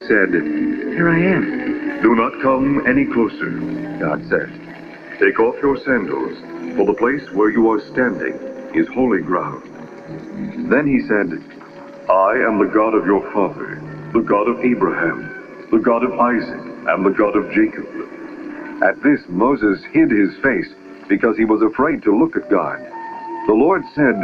said, "Here I am." "Do not come any closer," God said. "Take off your sandals, for the place where you are standing is holy ground." Then he said, "I am the God of your father, the God of Abraham, the God of Isaac, and the God of Jacob." At this, Moses hid his face because he was afraid to look at God. The Lord said,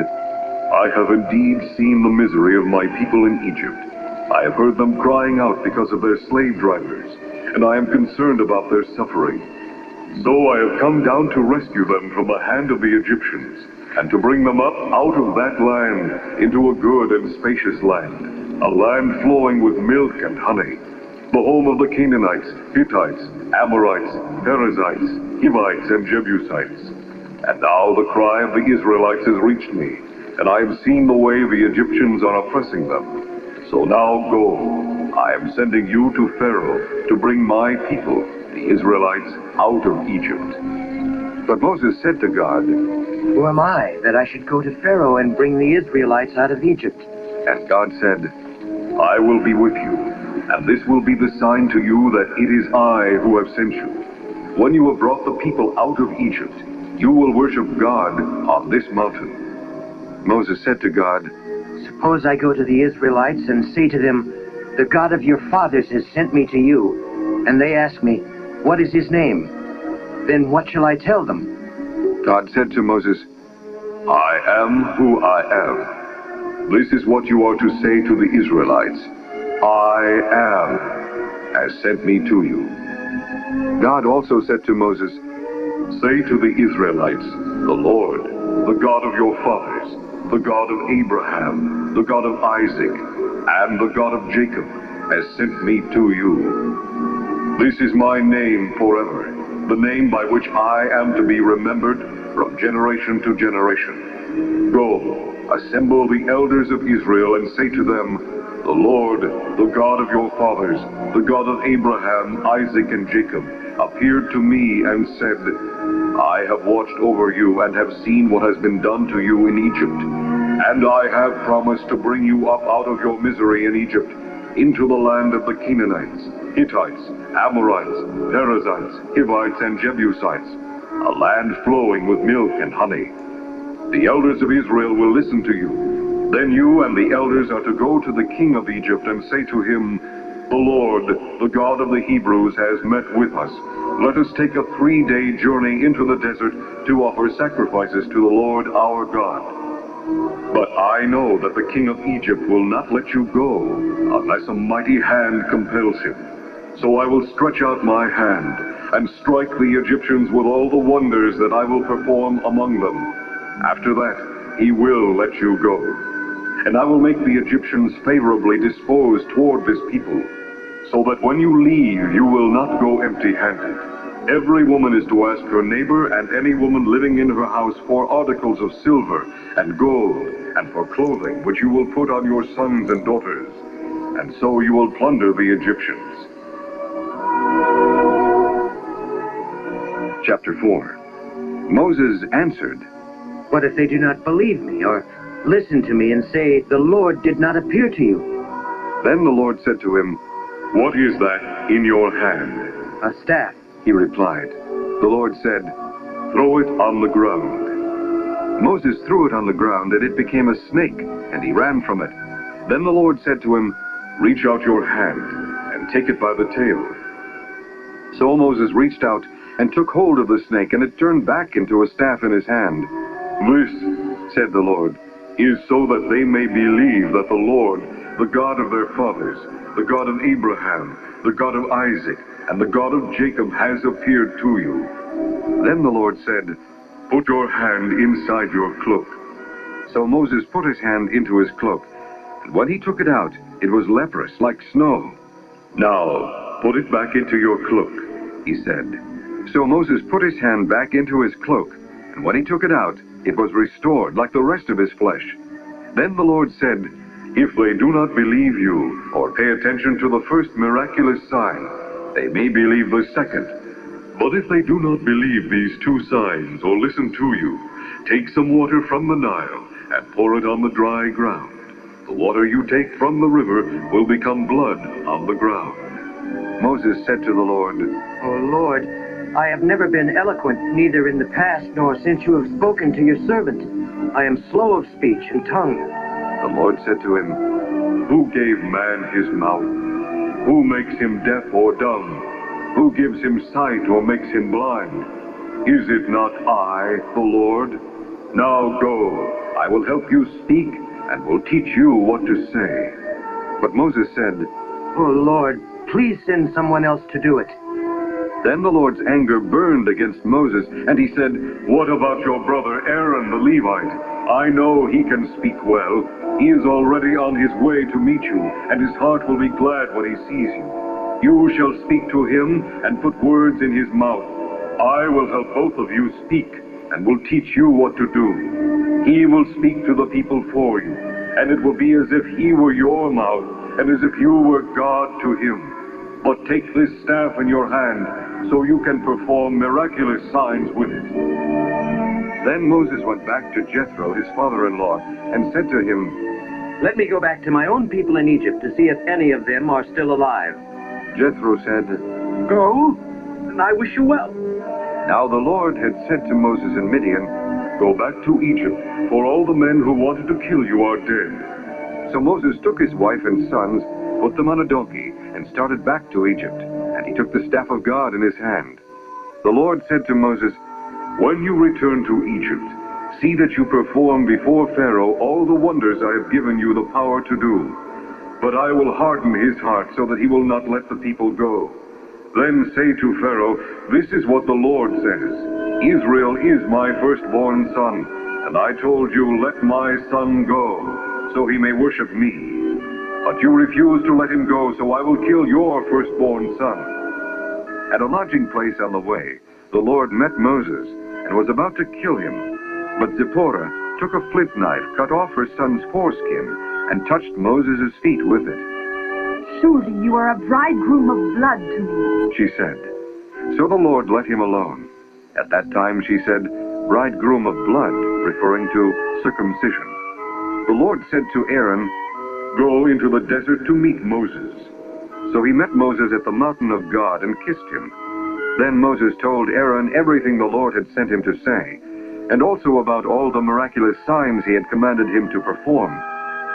"I have indeed seen the misery of my people in Egypt. I have heard them crying out because of their slave drivers, and I am concerned about their suffering. So I have come down to rescue them from the hand of the Egyptians, and to bring them up out of that land into a good and spacious land, a land flowing with milk and honey, the home of the Canaanites, Hittites, Amorites, Perizzites, Hivites, and Jebusites. And now the cry of the Israelites has reached me, and I have seen the way the Egyptians are oppressing them. So now go, I am sending you to Pharaoh to bring my people, the Israelites, out of Egypt." But Moses said to God, "Who am I that I should go to Pharaoh and bring the Israelites out of Egypt?" And God said, "I will be with you, and this will be the sign to you that it is I who have sent you. When you have brought the people out of Egypt, you will worship God on this mountain." Moses said to God, "Suppose I go to the Israelites and say to them, 'The God of your fathers has sent me to you,' and they ask me, 'What is his name?' Then what shall I tell them?" God said to Moses, "I am who I am. This is what you are to say to the Israelites. I am has sent me to you." God also said to Moses, "Say to the Israelites, 'The Lord, the God of your fathers, the God of Abraham, the God of Isaac, and the God of Jacob, has sent me to you.' This is my name forever, the name by which I am to be remembered from generation to generation. Go, assemble the elders of Israel and say to them, 'The Lord, the God of your fathers, the God of Abraham, Isaac, and Jacob, appeared to me and said, I have watched over you and have seen what has been done to you in Egypt. And I have promised to bring you up out of your misery in Egypt into the land of the Canaanites, Hittites, Amorites, Perizzites, Hivites, and Jebusites, a land flowing with milk and honey. The elders of Israel will listen to you. Then you and the elders are to go to the king of Egypt and say to him, 'The Lord, the God of the Hebrews, has met with us. Let us take a 3-day journey into the desert to offer sacrifices to the Lord our God.' But I know that the king of Egypt will not let you go unless a mighty hand compels him. So I will stretch out my hand and strike the Egyptians with all the wonders that I will perform among them. After that, he will let you go. And I will make the Egyptians favorably disposed toward this people, so that when you leave, you will not go empty-handed. Every woman is to ask her neighbor and any woman living in her house for articles of silver and gold and for clothing, which you will put on your sons and daughters. And so you will plunder the Egyptians." Chapter 4. Moses answered, "What if they do not believe me or listen to me and say, 'The Lord did not appear to you'?" Then the Lord said to him, "What is that in your hand?" "A staff," he replied. The Lord said, "Throw it on the ground." Moses threw it on the ground, and it became a snake, and he ran from it. Then the Lord said to him, "Reach out your hand and take it by the tail." So Moses reached out and took hold of the snake, and it turned back into a staff in his hand. "This," said the Lord, "is so that they may believe that the Lord, the God of their fathers, the God of Abraham, the God of Isaac, and the God of Jacob has appeared to you." Then the Lord said, "Put your hand inside your cloak." So Moses put his hand into his cloak, and when he took it out, it was leprous like snow. "Now, put it back into your cloak," he said. So Moses put his hand back into his cloak, and when he took it out, it was restored like the rest of his flesh. Then the Lord said, "If they do not believe you or pay attention to the first miraculous sign, they may believe the second. But if they do not believe these 2 signs or listen to you, take some water from the Nile and pour it on the dry ground. The water you take from the river will become blood on the ground." Moses said to the Lord, O Lord, I have never been eloquent, neither in the past nor since you have spoken to your servant. I am slow of speech and tongue. The Lord said to him, "Who gave man his mouth? Who makes him deaf or dumb? Who gives him sight or makes him blind? Is it not I, the Lord? Now go, I will help you speak and will teach you what to say." But Moses said, O Lord, please send someone else to do it. Then the Lord's anger burned against Moses, and he said, "What about your brother Aaron the Levite? I know he can speak well. He is already on his way to meet you, and his heart will be glad when he sees you. You shall speak to him and put words in his mouth. I will help both of you speak and will teach you what to do. He will speak to the people for you, and it will be as if he were your mouth and as if you were God to him. But take this staff in your hand so you can perform miraculous signs with it." Then Moses went back to Jethro, his father-in-law, and said to him, Let me go back to my own people in Egypt to see if any of them are still alive. Jethro said, Go, and I wish you well. Now the Lord had said to Moses in Midian, "Go back to Egypt, for all the men who wanted to kill you are dead." So Moses took his wife and sons, put them on a donkey, and started back to Egypt, and he took the staff of God in his hand. The Lord said to Moses, "When you return to Egypt, see that you perform before Pharaoh all the wonders I have given you the power to do. But I will harden his heart so that he will not let the people go. Then say to Pharaoh, 'This is what the Lord says. Israel is my firstborn son, and I told you, let my son go, so he may worship me. But you refuse to let him go, so I will kill your firstborn son.'" At a lodging place on the way, the Lord met Moses and was about to kill him. But Zipporah took a flint knife, cut off her son's foreskin, and touched Moses' feet with it. "Surely you are a bridegroom of blood to me," she said. So the Lord let him alone. At that time she said, "Bridegroom of blood," referring to circumcision. The Lord said to Aaron, "Go into the desert to meet Moses." So he met Moses at the mountain of God and kissed him. Then Moses told Aaron everything the Lord had sent him to say, and also about all the miraculous signs he had commanded him to perform.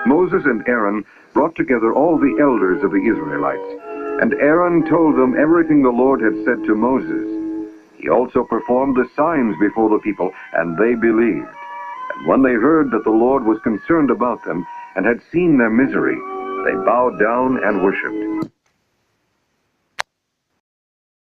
Moses and Aaron brought together all the elders of the Israelites, and Aaron told them everything the Lord had said to Moses. He also performed the signs before the people, and they believed. And when they heard that the Lord was concerned about them and had seen their misery, they bowed down and worshipped.